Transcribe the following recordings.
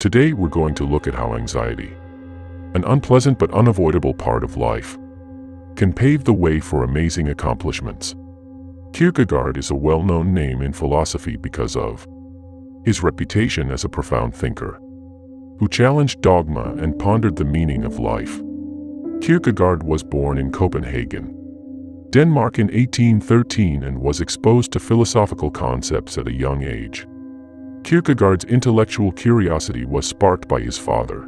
Today we're going to look at how anxiety, an unpleasant but unavoidable part of life, can pave the way for amazing accomplishments. Kierkegaard is a well-known name in philosophy because of his reputation as a profound thinker, who challenged dogma and pondered the meaning of life. Kierkegaard was born in Copenhagen, Denmark in 1813 and was exposed to philosophical concepts at a young age. Kierkegaard's intellectual curiosity was sparked by his father,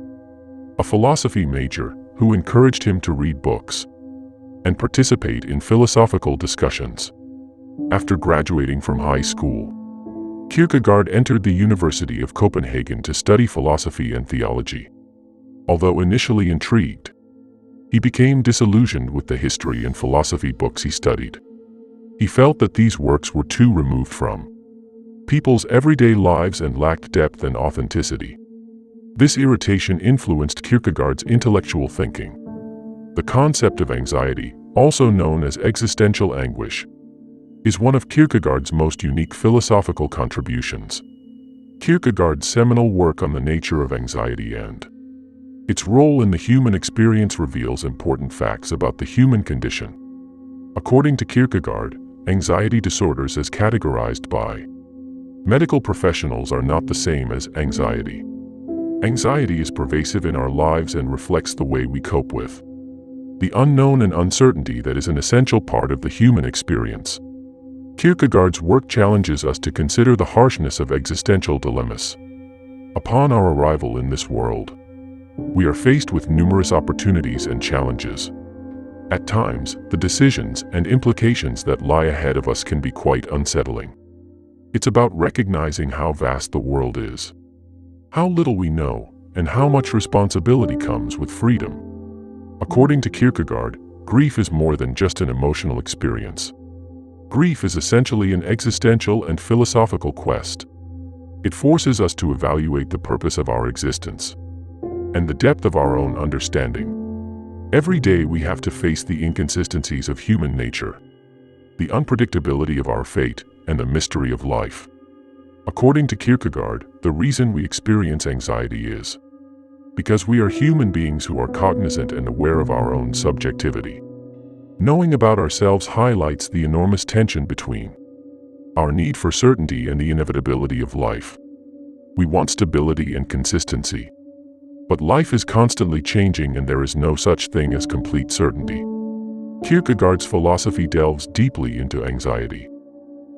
a philosophy major who encouraged him to read books and participate in philosophical discussions. After graduating from high school, Kierkegaard entered the University of Copenhagen to study philosophy and theology. Although initially intrigued, he became disillusioned with the history and philosophy books he studied. He felt that these works were too removed from people's everyday lives and lacked depth and authenticity. This irritation influenced Kierkegaard's intellectual thinking. The concept of anxiety, also known as existential anguish, is one of Kierkegaard's most unique philosophical contributions. Kierkegaard's seminal work on the nature of anxiety and its role in the human experience reveals important facts about the human condition. According to Kierkegaard, anxiety disorders as categorized by medical professionals are not the same as anxiety. Anxiety is pervasive in our lives and reflects the way we cope with the unknown and uncertainty that is an essential part of the human experience. Kierkegaard's work challenges us to consider the harshness of existential dilemmas. Upon our arrival in this world, we are faced with numerous opportunities and challenges. At times, the decisions and implications that lie ahead of us can be quite unsettling. It's about recognizing how vast the world is, how little we know, and how much responsibility comes with freedom. According to Kierkegaard, grief is more than just an emotional experience. Grief is essentially an existential and philosophical quest. It forces us to evaluate the purpose of our existence and the depth of our own understanding. Every day we have to face the inconsistencies of human nature, the unpredictability of our fate, and the mystery of life. According to Kierkegaard, the reason we experience anxiety is because we are human beings who are cognizant and aware of our own subjectivity. Knowing about ourselves highlights the enormous tension between our need for certainty and the inevitability of life. We want stability and consistency, but life is constantly changing and there is no such thing as complete certainty. Kierkegaard's philosophy delves deeply into anxiety,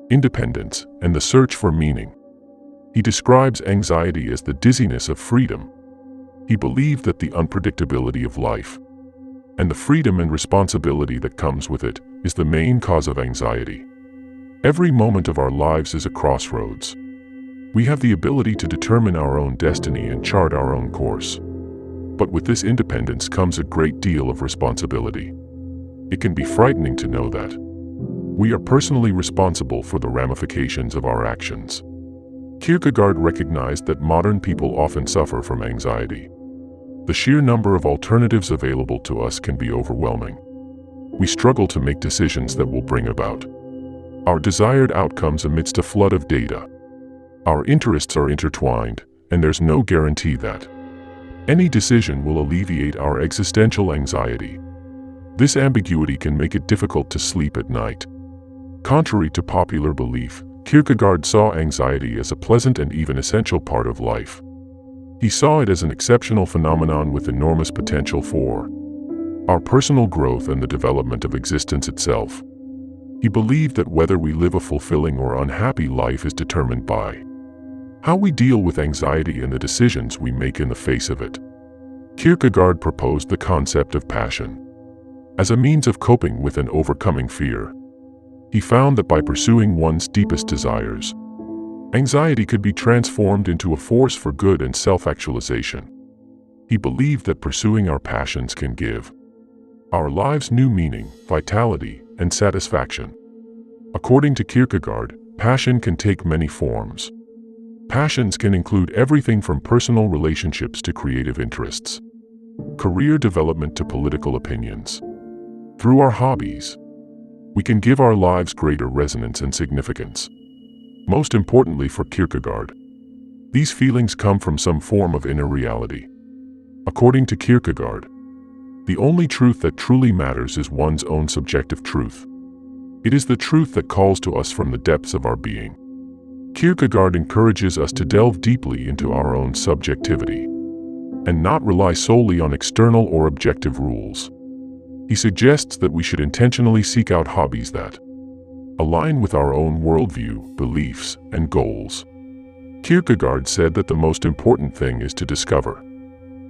independence, and the search for meaning. He describes anxiety as the dizziness of freedom. He believed that the unpredictability of life and the freedom and responsibility that comes with it is the main cause of anxiety. Every moment of our lives is a crossroads. We have the ability to determine our own destiny and chart our own course. But with this independence comes a great deal of responsibility. It can be frightening to know that we are personally responsible for the ramifications of our actions. Kierkegaard recognized that modern people often suffer from anxiety. The sheer number of alternatives available to us can be overwhelming. We struggle to make decisions that will bring about our desired outcomes amidst a flood of data. Our interests are intertwined, and there's no guarantee that any decision will alleviate our existential anxiety. This ambiguity can make it difficult to sleep at night. Contrary to popular belief, Kierkegaard saw anxiety as a pleasant and even essential part of life. He saw it as an exceptional phenomenon with enormous potential for our personal growth and the development of existence itself. He believed that whether we live a fulfilling or unhappy life is determined by how we deal with anxiety and the decisions we make in the face of it. Kierkegaard proposed the concept of passion as a means of coping with and overcoming fear. He found that by pursuing one's deepest desires, anxiety could be transformed into a force for good and self-actualization. He believed that pursuing our passions can give our lives new meaning, vitality, and satisfaction. According to Kierkegaard, passion can take many forms. Passions can include everything from personal relationships to creative interests, career development to political opinions. Through our hobbies, we can give our lives greater resonance and significance. Most importantly for Kierkegaard, These feelings come from some form of inner reality. According to Kierkegaard, the only truth that truly matters is one's own subjective truth. It is the truth that calls to us from the depths of our being. Kierkegaard encourages us to delve deeply into our own subjectivity and not rely solely on external or objective rules. He suggests that we should intentionally seek out hobbies that align with our own worldview, beliefs, and goals. Kierkegaard said that the most important thing is to discover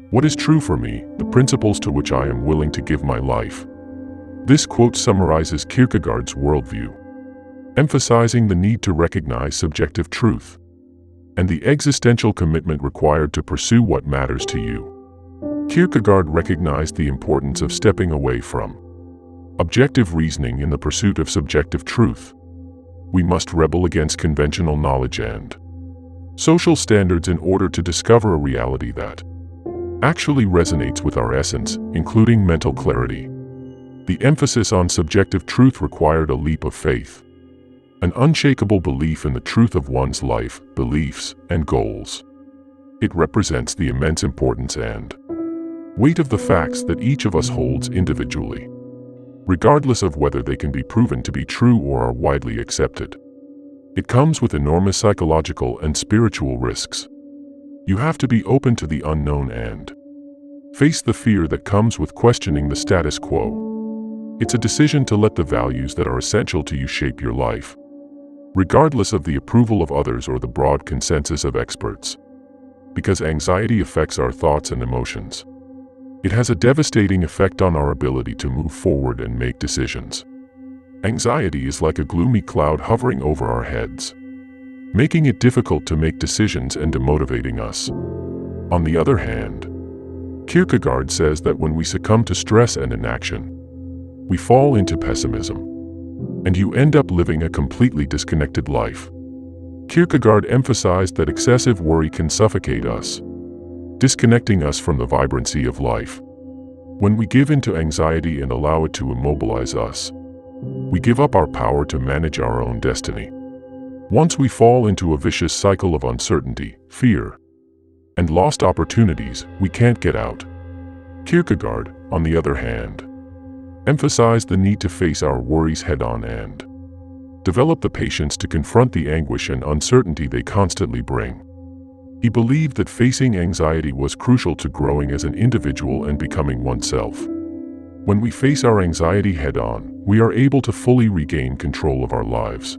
what is true for me, the principles to which I am willing to give my life. This quote summarizes Kierkegaard's worldview, emphasizing the need to recognize subjective truth and the existential commitment required to pursue what matters to you. Kierkegaard recognized the importance of stepping away from objective reasoning in the pursuit of subjective truth. We must rebel against conventional knowledge and social standards in order to discover a reality that actually resonates with our essence, including mental clarity. The emphasis on subjective truth required a leap of faith, an unshakable belief in the truth of one's life, beliefs, and goals. It represents the immense importance and weight of the facts that each of us holds individually, regardless of whether they can be proven to be true or are widely accepted. It comes with enormous psychological and spiritual risks. You have to be open to the unknown and face the fear that comes with questioning the status quo. It's a decision to let the values that are essential to you shape your life, regardless of the approval of others or the broad consensus of experts. Because anxiety affects our thoughts and emotions, it has a devastating effect on our ability to move forward and make decisions. Anxiety is like a gloomy cloud hovering over our heads, making it difficult to make decisions and demotivating us. On the other hand, Kierkegaard says that when we succumb to stress and inaction, we fall into pessimism, and you end up living a completely disconnected life. Kierkegaard emphasized that excessive worry can suffocate us, disconnecting us from the vibrancy of life. When we give in to anxiety and allow it to immobilize us, we give up our power to manage our own destiny. Once we fall into a vicious cycle of uncertainty, fear, and lost opportunities, we can't get out. Kierkegaard, on the other hand, emphasized the need to face our worries head-on and develop the patience to confront the anguish and uncertainty they constantly bring. He believed that facing anxiety was crucial to growing as an individual and becoming oneself. When we face our anxiety head-on, we are able to fully regain control of our lives.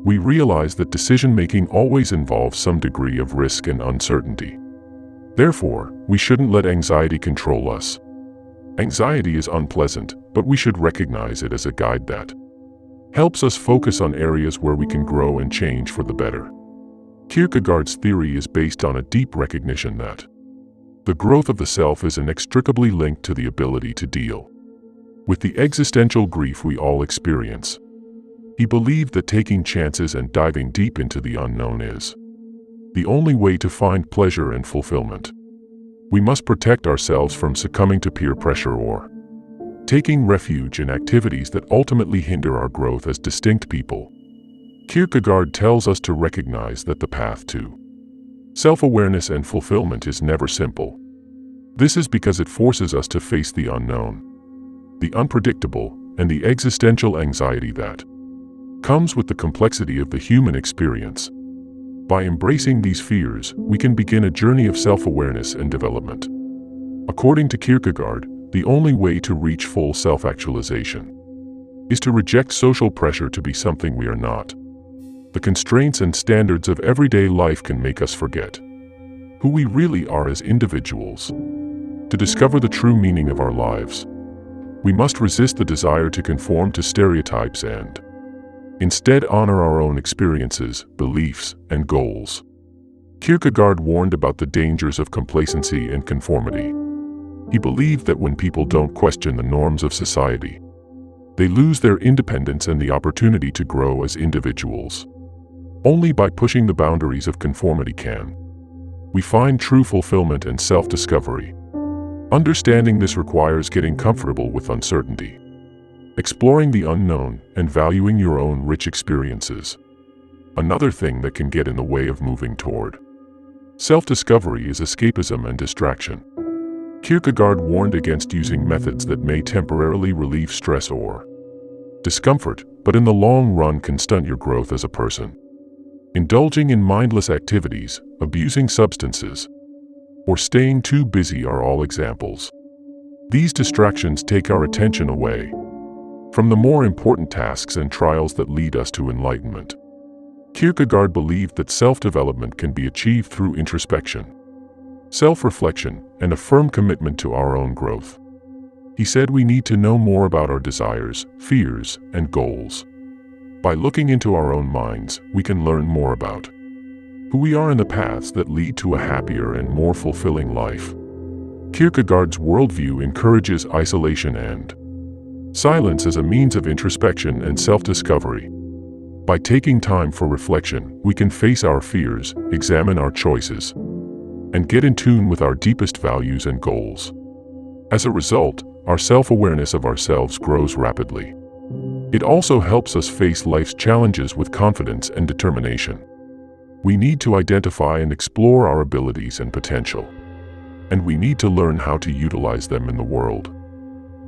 We realize that decision-making always involves some degree of risk and uncertainty. Therefore, we shouldn't let anxiety control us. Anxiety is unpleasant, but we should recognize it as a guide that helps us focus on areas where we can grow and change for the better. Kierkegaard's theory is based on a deep recognition that the growth of the self is inextricably linked to the ability to deal with the existential grief we all experience. He believed that taking chances and diving deep into the unknown is the only way to find pleasure and fulfillment. We must protect ourselves from succumbing to peer pressure or taking refuge in activities that ultimately hinder our growth as distinct people. Kierkegaard tells us to recognize that the path to self-awareness and fulfillment is never simple. This is because it forces us to face the unknown, the unpredictable, and the existential anxiety that comes with the complexity of the human experience. By embracing these fears, we can begin a journey of self-awareness and development. According to Kierkegaard, the only way to reach full self-actualization is to reject social pressure to be something we are not. The constraints and standards of everyday life can make us forget who we really are as individuals. To discover the true meaning of our lives, we must resist the desire to conform to stereotypes and instead honor our own experiences, beliefs, and goals. Kierkegaard warned about the dangers of complacency and conformity. He believed that when people don't question the norms of society, they lose their independence and the opportunity to grow as individuals. Only by pushing the boundaries of conformity can we find true fulfillment and self-discovery. Understanding this requires getting comfortable with uncertainty, exploring the unknown, and valuing your own rich experiences. Another thing that can get in the way of moving toward Self-discovery is escapism and distraction. Kierkegaard warned against using methods that may temporarily relieve stress or discomfort, but in the long run can stunt your growth as a person. Indulging in mindless activities, abusing substances, or staying too busy are all examples. These distractions take our attention away from the more important tasks and trials that lead us to enlightenment. Kierkegaard believed that self-development can be achieved through introspection, self-reflection, and a firm commitment to our own growth. He said we need to know more about our desires, fears, and goals. By looking into our own minds, we can learn more about who we are and the paths that lead to a happier and more fulfilling life. Kierkegaard's worldview encourages isolation and silence as a means of introspection and self-discovery. By taking time for reflection, we can face our fears, examine our choices, and get in tune with our deepest values and goals. As a result, our self-awareness of ourselves grows rapidly. It also helps us face life's challenges with confidence and determination. We need to identify and explore our abilities and potential, and we need to learn how to utilize them in the world.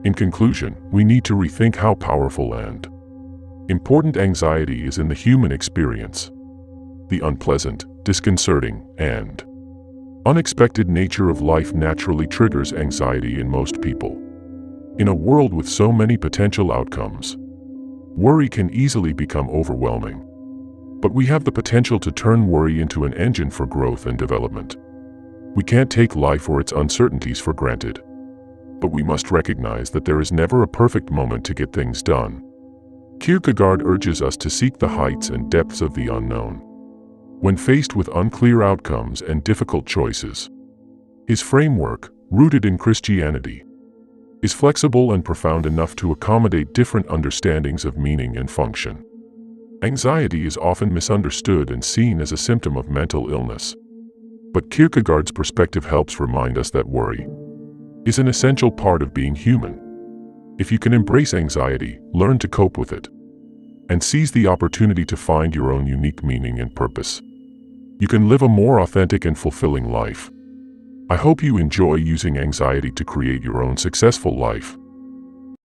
In conclusion, we need to rethink how powerful and important anxiety is in the human experience. The unpleasant, disconcerting, and unexpected nature of life naturally triggers anxiety in most people. In a world with so many potential outcomes, worry can easily become overwhelming. But we have the potential to turn worry into an engine for growth and development. We can't take life or its uncertainties for granted, but we must recognize that there is never a perfect moment to get things done. Kierkegaard urges us to seek the heights and depths of the unknown when faced with unclear outcomes and difficult choices. His framework, rooted in Christianity, is flexible and profound enough to accommodate different understandings of meaning and function. Anxiety is often misunderstood and seen as a symptom of mental illness. But Kierkegaard's perspective helps remind us that worry is an essential part of being human. If you can embrace anxiety, learn to cope with it, and seize the opportunity to find your own unique meaning and purpose, you can live a more authentic and fulfilling life. I hope you enjoy using anxiety to create your own successful life.